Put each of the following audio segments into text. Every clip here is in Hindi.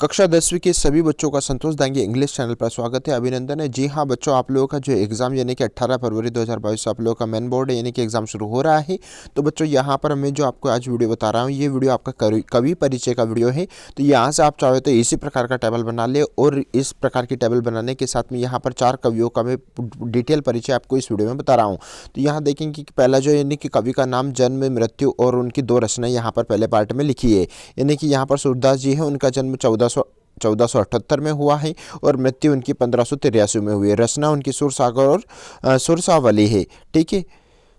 कक्षा 10वीं के सभी बच्चों का संतोष दांगी इंग्लिश चैनल पर स्वागत है, अभिनंदन है। जी हाँ बच्चों, आप लोगों का जो एग्ज़ाम यानी कि 18 फरवरी 2022 से आप लोगों का मेन बोर्ड है यानी कि एग्ज़ाम शुरू हो रहा है। तो बच्चों यहाँ पर मैं जो आपको आज वीडियो बता रहा हूँ, ये वीडियो आपका कवि परिचय का वीडियो है। तो यहाँ से आप चाहे तो इसी प्रकार का टेबल बना ले, और इस प्रकार की टेबल बनाने के साथ में यहाँ पर 4 कवियों का मैं डिटेल परिचय आपको इस वीडियो में बता रहा हूँ। तो यहाँ देखेंगे कि पहला जो यानी कि कवि का नाम, जन्म, मृत्यु और उनकी 2 रचनाएं यहाँ पर पहले पार्ट में लिखी है। यानी कि यहाँ पर सूरदास जी है, उनका जन्म 1478 में हुआ है और मृत्यु उनकी 1583 में हुई है। रचना उनकी सुरसागर और सुरसावली है, ठीक है,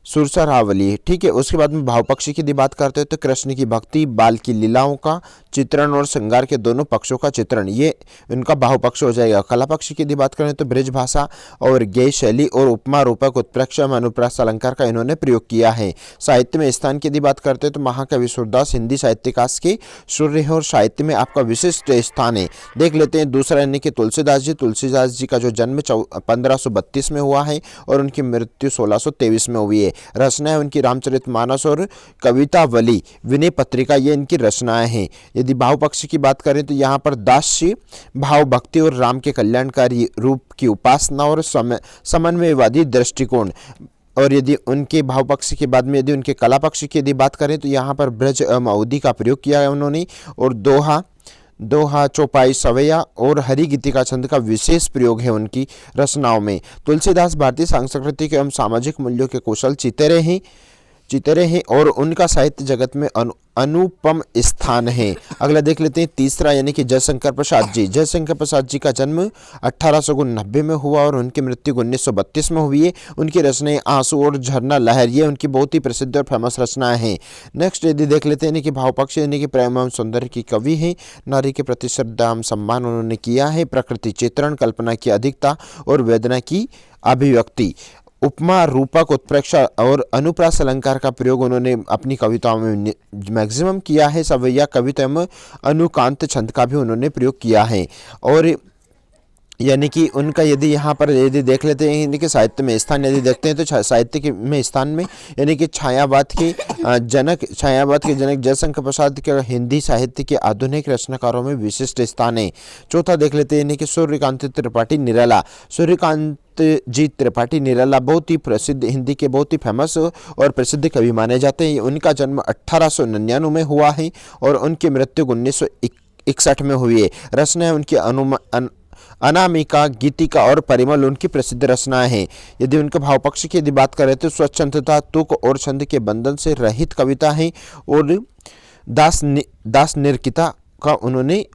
सुरसरावली है, ठीक है। उसके बाद में भाव पक्ष की यदि बात करते हैं तो कृष्ण की भक्ति, बाल की लीलाओं का चित्रण और श्रृंगार के दोनों पक्षों का चित्रण, ये इनका भाव पक्ष हो जाएगा। कला पक्ष की यदि बात करें तो ब्रज भाषा और गेय शैली और उपमा, रूपक, उत्प्रेक्ष, अनुप्रास अलंकार का इन्होंने प्रयोग किया है। साहित्य में स्थान की यदि बात करते हैं तो महाकवि सूरदास हिंदी साहित्यकाश के सूर्य है और साहित्य में आपका विशिष्ट स्थान है। देख लेते हैं दूसरा यानी कि तुलसीदास जी। तुलसीदास जी का जो जन्म 1532 में हुआ है और उनकी मृत्यु 1623 में हुई है। रचना है उनकी रामचरितमानस और कवितावली, विनय पत्रिका, ये इनकी रचनाएं हैं। यदि भाव पक्ष की बात करें तो यहाँ पर दास्य भाव, भक्ति और राम के कल्याणकारी रूप की उपासना और समन्वयवादी दृष्टिकोण। और यदि उनके भाव पक्ष के बाद में यदि उनके कला पक्ष की यदि बात करें तो यहाँ पर ब्रज अवधि का प्रयोग किया है उन्होंने, और दोहा, चौपाई, सवैया और हरि गीतिका छंद का विशेष प्रयोग है उनकी रचनाओं में। तुलसीदास भारतीय सांस्कृतिक एवं सामाजिक मूल्यों के कुशल चितरे हैं और उनका साहित्य जगत में अनुपम स्थान है। अगला देख लेते हैं तीसरा यानी कि जयशंकर प्रसाद जी। जयशंकर प्रसाद जी का जन्म 1890 में हुआ और उनकी मृत्यु 1932 में हुई है। उनकी रचनाएं आंसू और झरना लहर, ये उनकी बहुत ही प्रसिद्ध और फेमस रचनाएं हैं। नेक्स्ट यदि देख लेते हैं कि भाव पक्ष यानी कि प्रेम एवं सौंदर्य की कवि है। नारी के प्रति श्रद्धा एवं सम्मान उन्होंने किया है। प्रकृति चित्रण, कल्पना की अधिकता और वेदना की अभिव्यक्ति, उपमा, रूपक, उत्प्रेक्ष और अनुप्रास अलंकार का प्रयोग उन्होंने अपनी कविताओं में मैक्सिमम किया है। सवैया कविता में अनुकांत छंद का भी उन्होंने प्रयोग किया है। और यानी कि उनका यदि यहाँ पर यदि देख लेते हैं यानी कि साहित्य में स्थान यदि देखते हैं तो साहित्य के में स्थान में यानी कि छायावाद के जनक जयशंकर प्रसाद के हिंदी साहित्य के आधुनिक रचनाकारों में विशिष्ट स्थान है। चौथा देख लेते हैं यानी कि सूर्यकांत त्रिपाठी निराला। सूर्यकांत जी त्रिपाठी निराला बहुत ही प्रसिद्ध, हिंदी के बहुत ही फेमस और प्रसिद्ध कवि माने जाते हैं। उनका जन्म 1899 में हुआ है और उनकी मृत्यु 1961 में हुई है। रचना है उनकी अनामिका, गीतिका और परिमल उनकी प्रसिद्ध रचनाएं हैं। यदि उनके भाव पक्ष की यदि बात करें तो स्वच्छंदता, तुक और छंद के बंधन से रहित कविता है और दास निर्किता का उन्होंने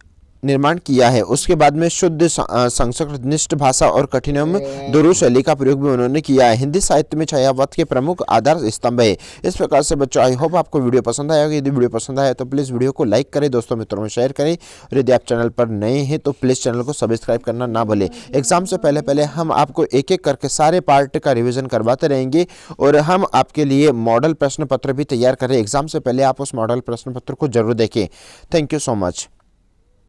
निर्माण किया है। उसके बाद में शुद्ध संस्कृतनिष्ठ भाषा और कठिन एवं दुरू शैली का प्रयोग भी उन्होंने किया है। हिंदी साहित्य में छायावाद के प्रमुख आधार स्तंभ है। इस प्रकार से बच्चों, आई होप आपको वीडियो पसंद आया होगा। यदि वीडियो पसंद आया तो प्लीज़ वीडियो को लाइक करें, दोस्तों मित्रों में शेयर करें, और यदि आप चैनल पर नए हैं तो प्लीज़ चैनल को सब्सक्राइब करना ना भूलें। एग्जाम से पहले हम आपको एक एक करके सारे पार्ट का रिविजन करवाते रहेंगे और हम आपके लिए मॉडल प्रश्न पत्र भी तैयार करें। एग्जाम से पहले आप उस मॉडल प्रश्न पत्र को जरूर देखें। Thank you so much.